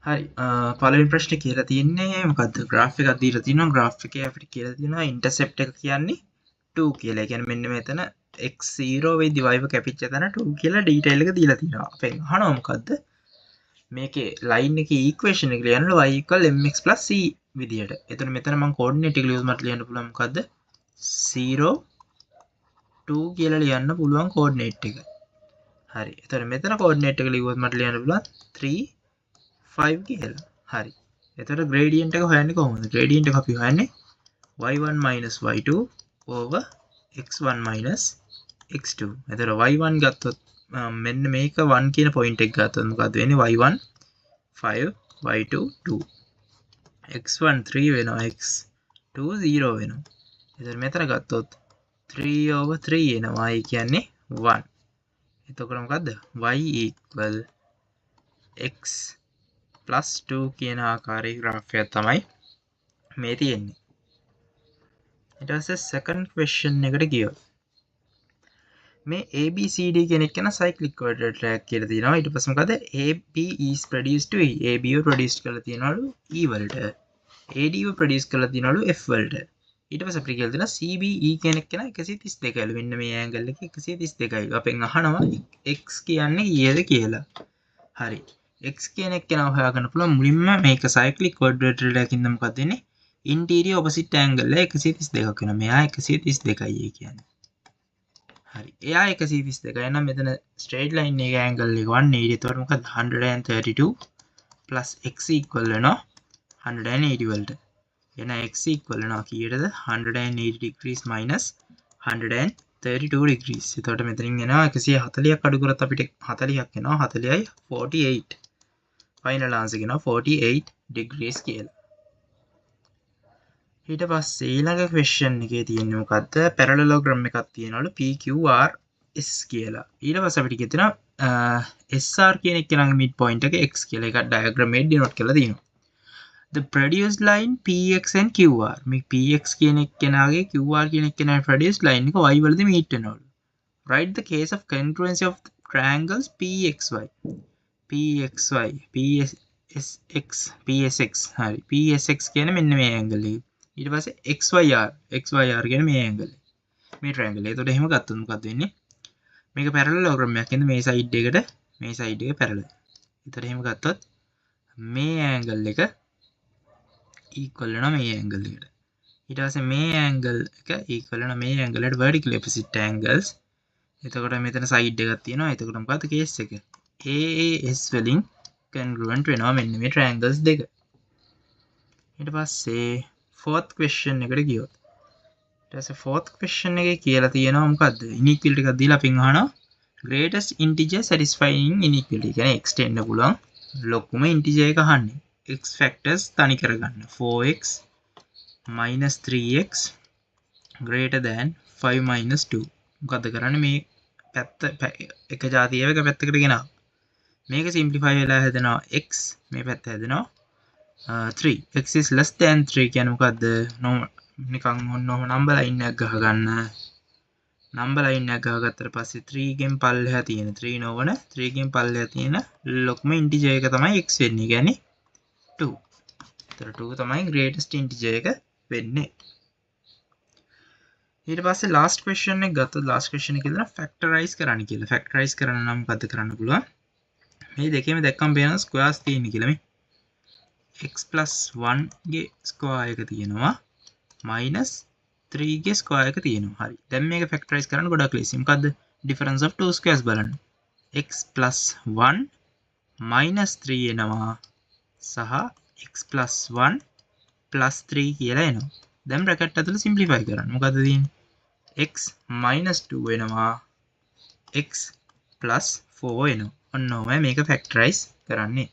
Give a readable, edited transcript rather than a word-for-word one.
හරි පළවෙනි ප්‍රශ්නේ කියලා තියෙන්නේ මොකද්ද graph එකක් දීලා තිනවා graph එකේ අපිට කියලා තියෙනවා intercept එක කියන්නේ 2 කියලා. ඒ කියන්නේ මෙන්න මෙතන x0 වෙද්දි y කැපිච්ච තැන 2 කියලා detail එක දීලා තිනවා. අපෙන් අහනවා මොකද්ද මේකේ line එකේ equation එක ලියන්න y mx c විදියට. එතන මෙතන මම coordinate එක ලියුවොත් මට ලියන්න පුළුවන් මොකද්ද 0 2 කියලා ලියන්න පුළුවන් coordinate එක. හරි. එතන මෙතන coordinate එක ලියුවොත් මට ලියන්න පුළුවන් 3 5 කියලා. හරි. එතකොට gradient එක හොයන්නේ කොහොමද? gradient එක අපි හොයන්නේ y1 minus y2 over x1 minus x2. එතකොට y1 ගත්තොත් මෙන්න මේක 1 කියන point එක ගත්තොත් මොකද වෙන්නේ? y1 5 y2 2. x1 3 වෙනවා x2 0 වෙනවා. එතකොට මෙතන ගත්තොත් 3 over 3 එනවා. ඒ කියන්නේ 1. එතකොට මොකද්ද? y equal x plus 2 කියන ආකාරයේ graph එකක් තමයි මේ තියෙන්නේ. ඊට පස්සේ second question එකට ගියොත් මේ ABCD කෙනෙක් යන cyclic quadratic එකක් කියලා තියෙනවා. ඊට පස්සේ මොකද AB is produced to E. AB produce කරලා තියෙනවලු E වලට. AD produce කරලා තියෙනවලු F වලට. ඊට පස්සේ අපිට කියලා තියෙනවා CBE කෙනෙක් යන 132යිලු. මෙන්න මේ angle එක 132යි. අපෙන් අහනවා x කියන්නේ කීයද කියලා. හරි. x කියන එක කෙනා හොයාගන්න පුළුවන් මුලින්ම මේක cyclic quadratic එකකින්ද මොකක්ද වෙන්නේ interior opposite angle එක 132ක් වෙනවා මෙයා 132යි ඒ කියන්නේ හරි එයා 132යි නම් මෙතන straight line එකේ angle එක 180 එතකොට මොකද 132 plus x equal වෙනවා 180 වලට එහෙනම් x equal වෙනවා කීයටද 180 degrees minus 132 degrees එතකොට මෙතනින් එනවා 140ක් අඩු කරත් අපිට 40ක් එනවා 40යි 48 final answer කියනවා 48 degrees කියලා. ඊට පස්සේ ඊළඟ question එකේ තියෙන්නේ මොකද්ද? parallelogram එකක් තියෙනවලු PQRS කියලා. ඊට පස්සේ අපිට කියනවා SR කියන එක ළඟ mid point එක x කියලා එකක් diagram එකේ denote කරලා තියෙනවා. The produced line PX and QR. මේ PX කියන එක කෙනාගේ QR කියන එක කෙනාගේ produced line එක y වලදී meet වෙනවලු. Write the case of congruency of triangles PXY. PXY PSX හරි PSX කියන්නේ මෙන්න මේ angle එක. ඊට පස්සේ XYR කියන්නේ මේ angle එක. මේ triangle එක. එතකොට එහෙම ගත්තොත් මොකද වෙන්නේ? මේක parallelogram එකක්. ඉතින් මේ side එකට මේ side එක parallel. එතකොට එහෙම ගත්තොත් මේ angle එක equal වෙනවා මේ angle එකට. ඊට පස්සේ මේ angle එක equal වෙනවා මේ angle එකට vertically opposite angles. එතකොට මෙතන side එකක් තියෙනවා. එතකොට මොකද්ද case එක? AAS වලින් congruent වෙනවා මෙන්න මේ triangles දෙක. ඊට පස්සේ fourth question එකට ගියොත්. ඊට පස්සේ fourth question එකේ කියලා තියෙනවා මොකද්ද? inequality එකක් දීලා අපින් අහනවා greatest integer satisfying inequality. කියන්නේ x දෙන්න පුළුවන් ලොකුම integer එක අහන්නේ. x factors තනි කරගන්න. 4x minus 3x greater than 5 minus 2. මොකද්ද කරන්නේ මේ පැත්ත එක જાතිය එක පැත්තකට ගෙනාවා. මේක simplify වෙලා හැදෙනවා x මේ පැත්ත හැදෙනවා 3 x is less than 3 කියන්නේ මොකද්ද නිකන් ඔන්නෝම number line එකක් ගහගන්න number line එකක් ගහගත්තට පස්සේ 3 ගෙන් පල්ලෙහා තියෙන 3 නොවන 3 ගෙන් පල්ලෙහා තියෙන ලොකුම integer එක තමයි x වෙන්නේ. කියන්නේ 2. ඒතර 2 තමයි greatest integer එක වෙන්නේ. ඊට පස්සේ last question එක ගත්තොත් last question එකේ දෙනවා factorize කරන්න කියලා. factorize කරන්න නම් මොකද්ද කරන්න පුළුවන්? මේ දෙකේම දැක්කම පේනවා ස්ක්වයර්ස් තියෙන කියලා මේ x plus 1 ගේ ස්ක්වයර් එක තියෙනවා minus 3 ගේ ස්ක්වයර් එක තියෙනවා. හරි. දැන් මේක factorize කරන්න ගොඩක් ලේසි. මොකද්ද? difference of two squares බලන්න. x plus 1 minus 3 එනවා සහ x plus 1 plus 3 කියලා එනවා. දැන් bracket ඇතුළේ simplify කරන්න. මොකද්ද තියෙන්නේ? x minus 2 එනවා x plus 4 එනවා. ඔන්න ඔහමයි මේක factorize කරන්නේ.